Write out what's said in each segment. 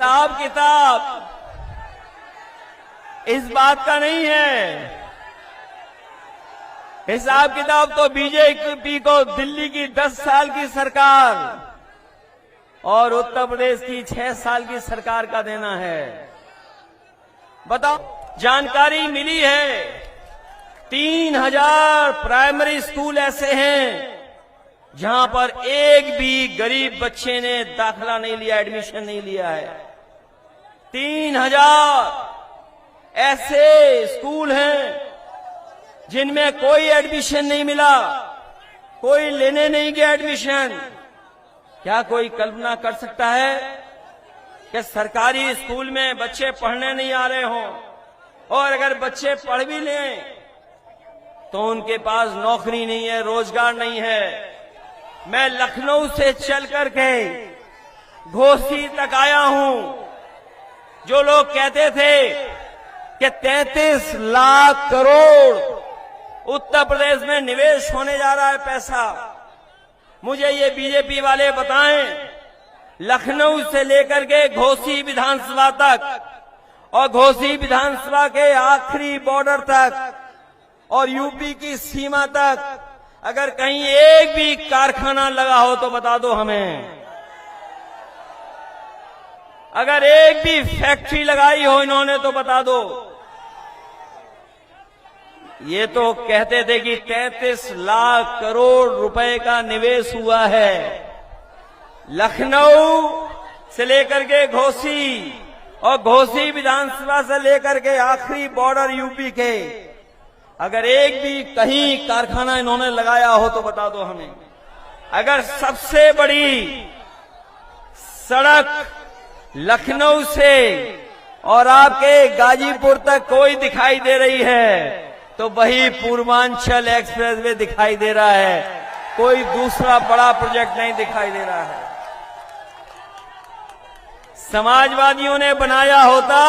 हिसाब किताब इस बात का नहीं है। हिसाब किताब तो बीजेपी को दिल्ली की 10 साल की सरकार और उत्तर प्रदेश की 6 साल की सरकार का देना है। बताओ, जानकारी मिली है 3000 प्राइमरी स्कूल ऐसे हैं जहां पर एक भी गरीब बच्चे ने दाखिला नहीं लिया, एडमिशन नहीं लिया है। 3000 ऐसे स्कूल हैं जिनमें कोई एडमिशन नहीं मिला, कोई लेने नहीं गया एडमिशन। क्या कोई कल्पना कर सकता है कि सरकारी स्कूल में बच्चे पढ़ने नहीं आ रहे हों, और अगर बच्चे पढ़ भी लें तो उनके पास नौकरी नहीं है, रोजगार नहीं है। मैं लखनऊ से चल करके घोसी तक आया हूं। जो लोग कहते थे कि 33 लाख करोड़ उत्तर प्रदेश में निवेश होने जा रहा है पैसा, मुझे ये बीजेपी वाले बताएं, लखनऊ से लेकर के घोसी विधानसभा तक और घोसी विधानसभा के आखिरी बॉर्डर तक और यूपी की सीमा तक अगर कहीं एक भी कारखाना लगा हो तो बता दो हमें। अगर एक भी फैक्ट्री लगाई हो इन्होंने तो बता दो। ये तो कहते थे कि 33 लाख करोड़ रुपए का निवेश हुआ है। लखनऊ से लेकर के घोसी और घोसी विधानसभा से लेकर के आखिरी बॉर्डर यूपी के, अगर एक भी कहीं कारखाना इन्होंने लगाया हो तो बता दो हमें। अगर सबसे बड़ी सड़क लखनऊ से और आपके गाजीपुर तक कोई दिखाई दे रही है तो वही पूर्वांचल एक्सप्रेसवे दिखाई दे रहा है, कोई दूसरा बड़ा प्रोजेक्ट नहीं दिखाई दे रहा है। समाजवादियों ने बनाया होता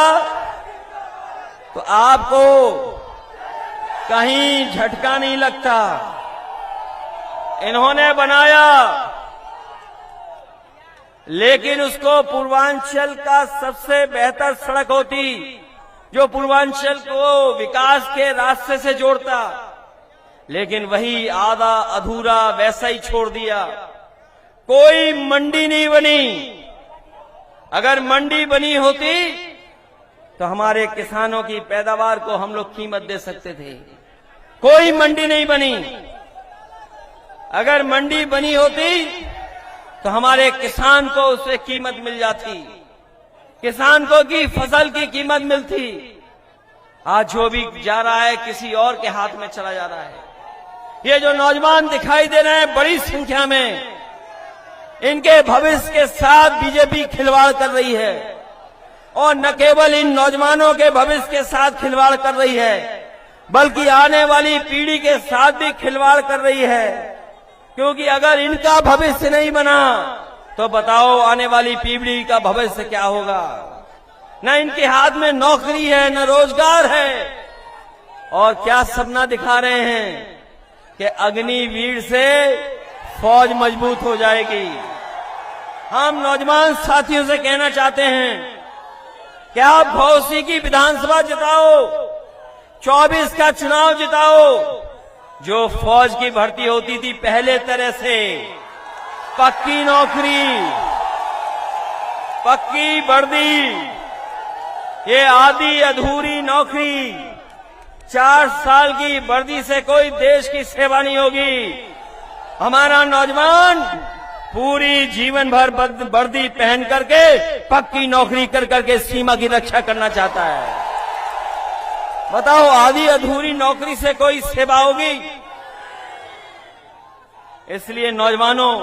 तो आपको कहीं झटका नहीं लगता। इन्होंने बनाया लेकिन उसको पूर्वांचल का सबसे बेहतर सड़क होती जो पूर्वांचल को विकास के रास्ते से जोड़ता, लेकिन वही आधा अधूरा वैसा ही छोड़ दिया। कोई मंडी नहीं बनी। अगर मंडी बनी होती तो हमारे किसानों की पैदावार को हम लोग कीमत दे सकते थे। कोई मंडी नहीं बनी। अगर मंडी बनी होती तो हमारे किसान को उससे कीमत मिल जाती, किसान को की फसल की कीमत मिलती। आज जो भी जा रहा है किसी और के हाथ में चला जा रहा है। ये जो नौजवान दिखाई दे रहे हैं बड़ी संख्या में, इनके भविष्य के साथ बीजेपी खिलवाड़ कर रही है। और न केवल इन नौजवानों के भविष्य के साथ खिलवाड़ कर रही है बल्कि आने वाली पीढ़ी के साथ भी खिलवाड़ कर रही है। क्योंकि अगर इनका भविष्य नहीं बना तो बताओ आने वाली पीढ़ी का भविष्य क्या होगा। न इनके हाथ में नौकरी है, न रोजगार है, और क्या सपना दिखा रहे हैं कि अग्निवीर से फौज मजबूत हो जाएगी। हम नौजवान साथियों से कहना चाहते हैं कि आप घोसी की विधानसभा जिताओ, 24 का चुनाव जिताओ। जो फौज की भर्ती होती थी पहले तरह से, पक्की नौकरी, पक्की वर्दी, ये आधी अधूरी नौकरी, 4 साल की वर्दी से कोई देश की सेवा नहीं होगी। हमारा नौजवान पूरी जीवन भर वर्दी पहन करके पक्की नौकरी कर करके सीमा की रक्षा करना चाहता है। बताओ आधी अधूरी नौकरी से कोई सेवा होगी? इसलिए नौजवानों,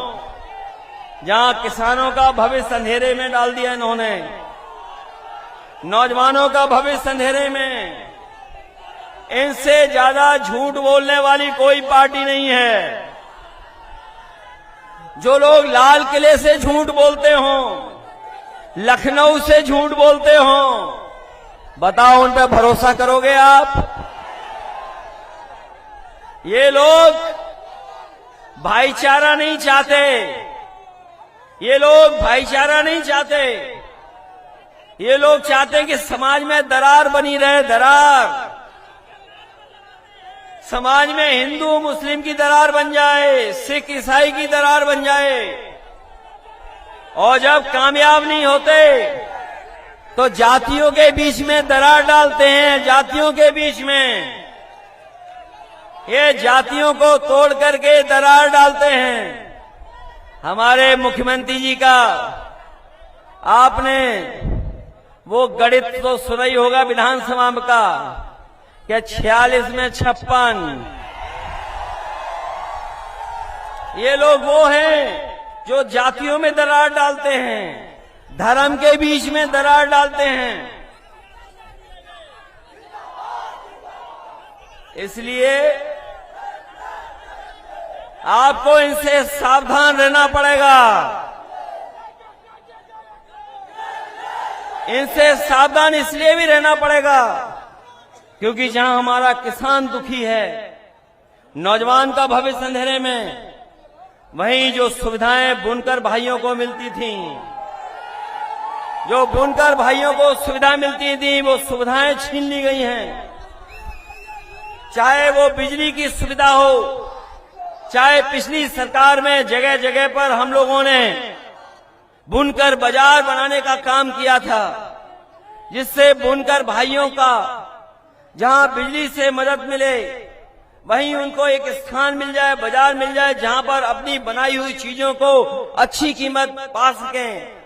जहां किसानों का भविष्य अंधेरे में डाल दिया इन्होंने, नौजवानों का भविष्य अंधेरे में, इनसे ज्यादा झूठ बोलने वाली कोई पार्टी नहीं है। जो लोग लाल किले से झूठ बोलते हों, लखनऊ से झूठ बोलते हों, बताओ उन पर भरोसा करोगे आप? ये लोग भाईचारा नहीं चाहते, ये लोग भाईचारा नहीं चाहते। ये लोग चाहते हैं कि समाज में दरार बनी रहे, दरार। समाज में हिंदू मुस्लिम की दरार बन जाए, सिख ईसाई की दरार बन जाए, और जब कामयाब नहीं होते तो जातियों के बीच में दरार डालते हैं। जातियों के बीच में ये जातियों को तोड़ करके दरार डालते हैं। हमारे मुख्यमंत्री जी का आपने वो गणित तो सुना ही होगा विधानसभा का, क्या 46 में 56। ये लोग वो हैं जो जातियों में दरार डालते हैं, धर्म के बीच में दरार डालते हैं। इसलिए आपको इनसे सावधान रहना पड़ेगा। इनसे सावधान इसलिए भी रहना पड़ेगा क्योंकि जहां हमारा किसान दुखी है, नौजवान का भविष्य अंधेरे में, वहीं जो सुविधाएं बुनकर भाइयों को मिलती थीं, जो बुनकर भाइयों को सुविधा मिलती थी, वो सुविधाएं छीन ली गई हैं। चाहे वो बिजली की सुविधा हो, चाहे पिछली सरकार में जगह जगह पर हम लोगों ने बुनकर बाजार बनाने का काम किया था, जिससे बुनकर भाइयों का जहां बिजली से मदद मिले, वहीं उनको एक स्थान मिल जाए, बाजार मिल जाए, जहां पर अपनी बनाई हुई चीजों को अच्छी कीमत पा सकें।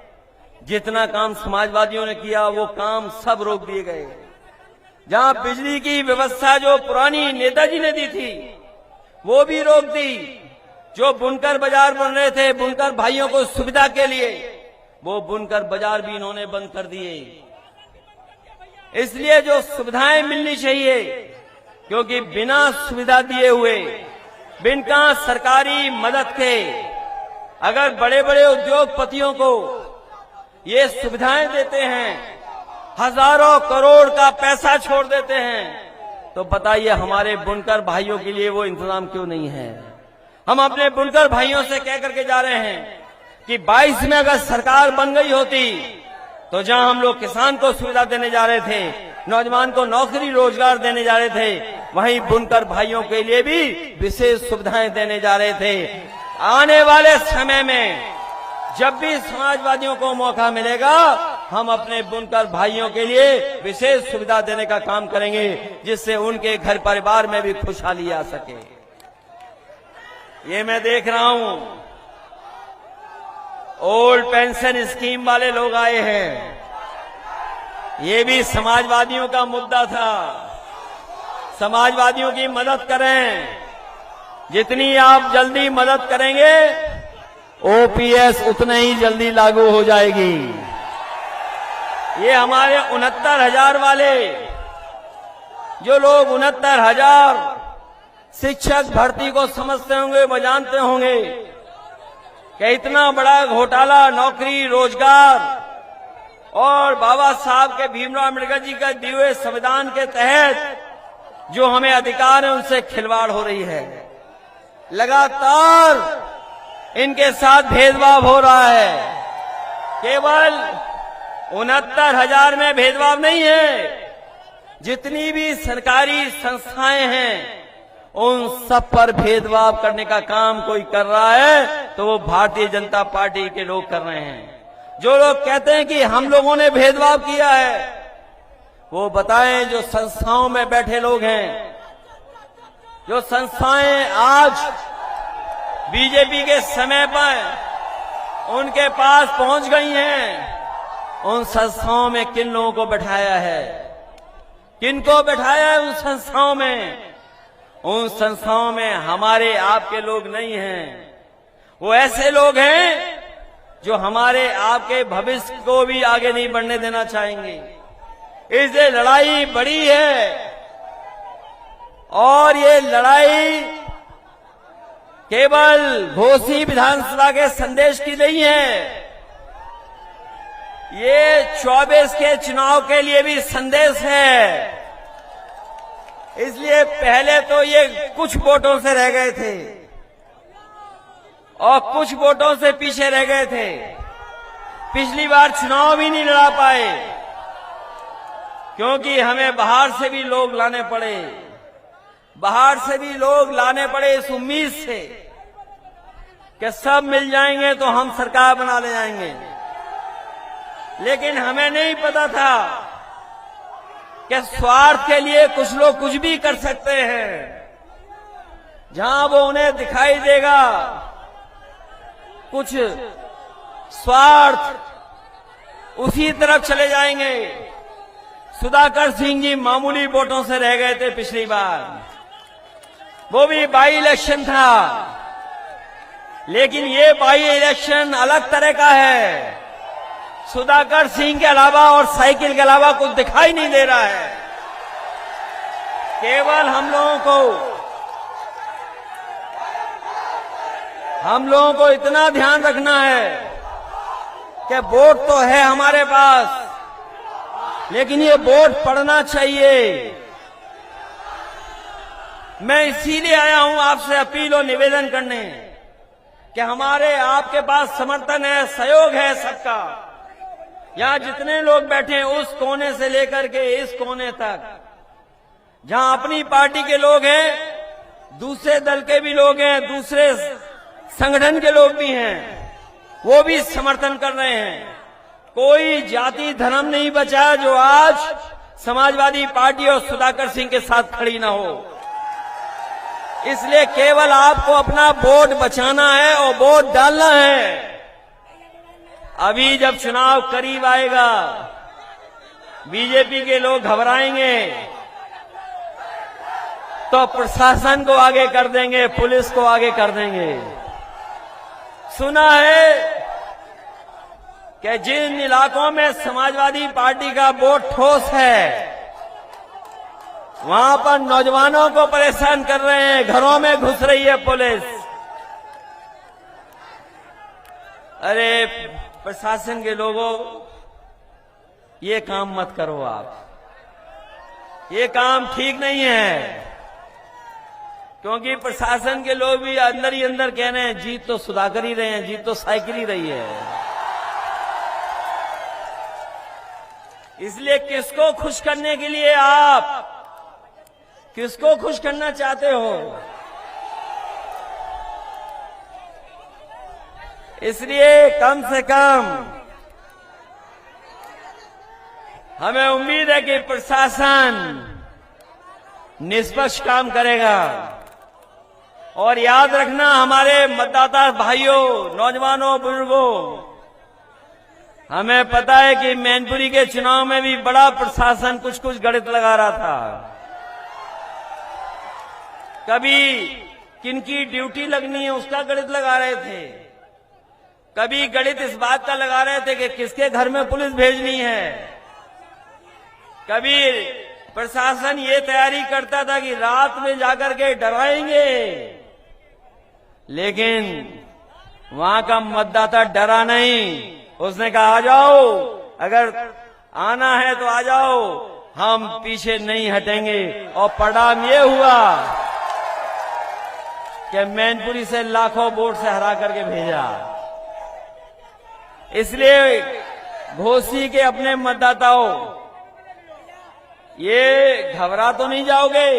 जितना काम समाजवादियों ने किया वो काम सब रोक दिए गए। जहां बिजली की व्यवस्था जो पुरानी नेताजी ने दी थी वो भी रोक दी। जो बुनकर बाजार बन रहे थे बुनकर भाइयों को सुविधा के लिए, वो बुनकर बाजार भी इन्होंने बंद कर दिए। इसलिए जो सुविधाएं मिलनी चाहिए, क्योंकि बिना सुविधा दिए हुए, बिना सरकारी मदद के अगर बड़े बड़े उद्योगपतियों को ये सुविधाएं देते हैं, हजारों करोड़ का पैसा छोड़ देते हैं, तो बताइए हमारे बुनकर भाइयों के लिए वो इंतजाम क्यों नहीं है। हम अपने बुनकर भाइयों से कह करके जा रहे हैं कि 22 में अगर सरकार बन गई होती तो जहां हम लोग किसान को सुविधा देने जा रहे थे, नौजवान को नौकरी रोजगार देने जा रहे थे, वहीं बुनकर भाइयों के लिए भी विशेष सुविधाएं देने जा रहे थे। आने वाले समय में जब भी समाजवादियों को मौका मिलेगा, हम अपने बुनकर भाइयों के लिए विशेष सुविधा देने का काम करेंगे, जिससे उनके घर परिवार में भी खुशहाली आ सके। ये मैं देख रहा हूं ओल्ड पेंशन स्कीम वाले लोग आए हैं। ये भी समाजवादियों का मुद्दा था। समाजवादियों की मदद करें, जितनी आप जल्दी मदद करेंगे ओपीएस उतने ही जल्दी लागू हो जाएगी। ये हमारे 69,000 वाले जो लोग 69,000 शिक्षक भर्ती को समझते होंगे, वो जानते होंगे कि इतना बड़ा घोटाला नौकरी रोजगार और बाबा साहब के भीमराव अम्बेडकर जी का दिए हुए संविधान के तहत जो हमें अधिकार है उनसे खिलवाड़ हो रही है। लगातार इनके साथ भेदभाव हो रहा है। केवल 69,000 में भेदभाव नहीं है, जितनी भी सरकारी संस्थाएं हैं उन सब पर भेदभाव करने का काम कोई कर रहा है तो वो भारतीय जनता पार्टी के लोग कर रहे हैं। जो लोग कहते हैं कि हम लोगों ने भेदभाव किया है, वो बताएं जो संस्थाओं में बैठे लोग हैं, जो संस्थाएं आज बीजेपी के समय पर उनके पास पहुंच गई हैं, उन संस्थाओं में किन लोगों को बैठाया है, किनको बैठाया है उन संस्थाओं में? उन संस्थाओं में हमारे आपके लोग नहीं हैं। वो ऐसे लोग हैं जो हमारे आपके भविष्य को भी आगे नहीं बढ़ने देना चाहेंगे। इसलिए लड़ाई बड़ी है और ये लड़ाई केवल घोसी विधानसभा के संदेश की नहीं है, ये 24 के चुनाव के लिए भी संदेश है। इसलिए पहले तो ये कुछ वोटों से रह गए थे और कुछ वोटों से पीछे रह गए थे। पिछली बार चुनाव भी नहीं लड़ा पाए, क्योंकि हमें बाहर से भी लोग लाने पड़े, बाहर से भी लोग लाने पड़े इस उम्मीद से कि सब मिल जाएंगे तो हम सरकार बना ले जाएंगे। लेकिन हमें नहीं पता था कि स्वार्थ के लिए कुछ लोग कुछ भी कर सकते हैं। जहां वो उन्हें दिखाई देगा कुछ स्वार्थ, उसी तरफ चले जाएंगे। सुधाकर सिंह जी मामूली वोटों से रह गए थे पिछली बार, वो भी बाई इलेक्शन था, लेकिन ये बाई इलेक्शन अलग तरह का है। सुधाकर सिंह के अलावा और साइकिल के अलावा कुछ दिखाई नहीं दे रहा है। केवल हम लोगों को इतना ध्यान रखना है कि वोट तो है हमारे पास, लेकिन ये वोट पड़ना चाहिए। मैं इसीलिए आया हूं आपसे अपील और निवेदन करने कि हमारे आपके पास समर्थन है, सहयोग है सबका। यहां जितने लोग बैठे हैं उस कोने से लेकर के इस कोने तक, जहां अपनी पार्टी के लोग हैं, दूसरे दल के भी लोग हैं, दूसरे संगठन के लोग भी हैं, वो भी समर्थन कर रहे हैं। कोई जाति धर्म नहीं बचा जो आज समाजवादी पार्टी और सुधाकर सिंह के साथ खड़ी ना हो। इसलिए केवल आपको अपना वोट बचाना है और वोट डालना है। अभी जब चुनाव करीब आएगा, बीजेपी के लोग घबराएंगे तो प्रशासन को आगे कर देंगे, पुलिस को आगे कर देंगे। सुना है कि जिन इलाकों में समाजवादी पार्टी का वोट ठोस है, वहां पर नौजवानों को परेशान कर रहे हैं, घरों में घुस रही है पुलिस। अरे प्रशासन के लोगों, ये काम मत करो आप, ये काम ठीक नहीं है। क्योंकि प्रशासन के लोग भी अंदर ही अंदर कह रहे हैं जीत तो सुधाकर ही रहे हैं, जीत तो साइकिल ही रही है। इसलिए किसको खुश करने के लिए आप किसको खुश करना चाहते हो? इसलिए कम से कम हमें उम्मीद है कि प्रशासन निष्पक्ष काम करेगा। और याद रखना हमारे मतदाता भाइयों, नौजवानों, बुजुर्गों, हमें पता है कि मैनपुरी के चुनाव में भी बड़ा प्रशासन कुछ कुछ गणित लगा रहा था। कभी किनकी ड्यूटी लगनी है उसका गणित लगा रहे थे, कभी गणित इस बात का लगा रहे थे कि किसके घर में पुलिस भेजनी है, कभी प्रशासन ये तैयारी करता था कि रात में जाकर के डराएंगे। लेकिन वहां का मतदाता डरा नहीं, उसने कहा आ जाओ, अगर आना है तो आ जाओ, हम पीछे नहीं हटेंगे। और परिणाम ये हुआ कि मैनपुरी से लाखों वोट से हरा करके भेजा। इसलिए घोसी के अपने मतदाताओं, ये घबरा तो नहीं जाओगे?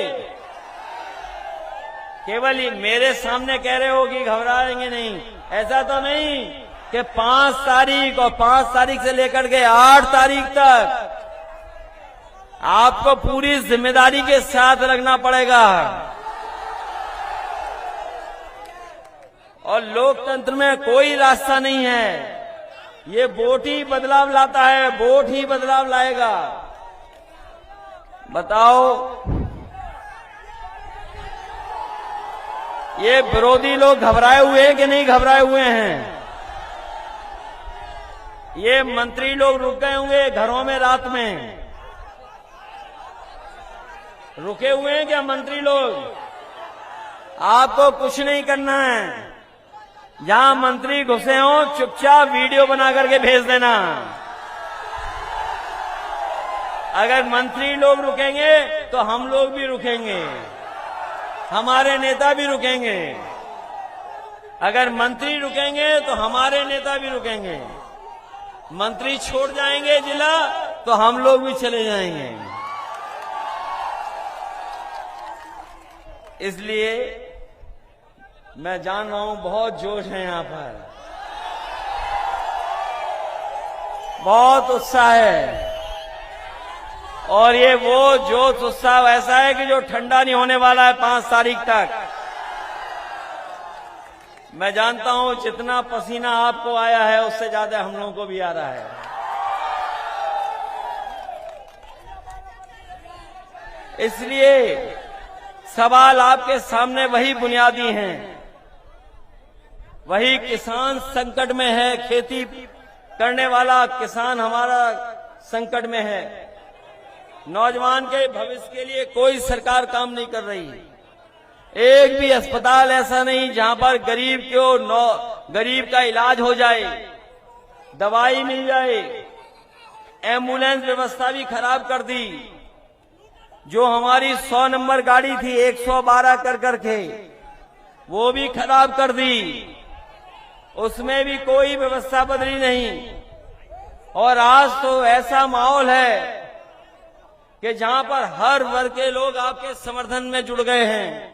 केवल मेरे सामने कह रहे हो कि घबराएंगे नहीं, ऐसा तो नहीं कि 5 तारीख और 5 तारीख से लेकर के 8 तारीख तक आपको पूरी जिम्मेदारी के साथ रखना पड़ेगा। और लोकतंत्र में कोई रास्ता नहीं है, ये वोट ही बदलाव लाता है, वोट ही बदलाव लाएगा। बताओ, ये विरोधी लोग घबराए हुए हैं कि नहीं घबराए हुए हैं? ये मंत्री लोग रुक गए होंगे घरों में, रात में रुके हुए हैं क्या मंत्री लोग? आपको कुछ नहीं करना है, जहां मंत्री घुसे हो चुपचाप वीडियो बना करके भेज देना। अगर मंत्री लोग रुकेंगे तो हम लोग भी रुकेंगे, हमारे नेता भी रुकेंगे। अगर मंत्री रुकेंगे तो हमारे नेता भी रुकेंगे। मंत्री छोड़ जाएंगे जिला तो हम लोग भी चले जाएंगे। इसलिए मैं जान रहा हूं बहुत जोश है यहां पर, बहुत उत्साह है, और ये वो जोश उत्साह ऐसा है कि जो ठंडा नहीं होने वाला है 5 तारीख तक। मैं जानता हूं जितना पसीना आपको आया है उससे ज्यादा हम लोगों को भी आ रहा है। इसलिए सवाल आपके सामने वही बुनियादी हैं। वही किसान संकट में है, खेती करने वाला किसान हमारा संकट में है। नौजवान के भविष्य के लिए कोई सरकार काम नहीं कर रही। एक भी अस्पताल ऐसा नहीं जहां पर गरीब का इलाज हो जाए, दवाई मिल जाए। एम्बुलेंस व्यवस्था भी खराब कर दी। जो हमारी 100 नंबर गाड़ी थी 112 कर करके, वो भी खराब कर दी। उसमें भी कोई व्यवस्था बदली नहीं। और आज तो ऐसा माहौल है कि जहां पर हर वर्ग के लोग आपके समर्थन में जुड़ गए हैं।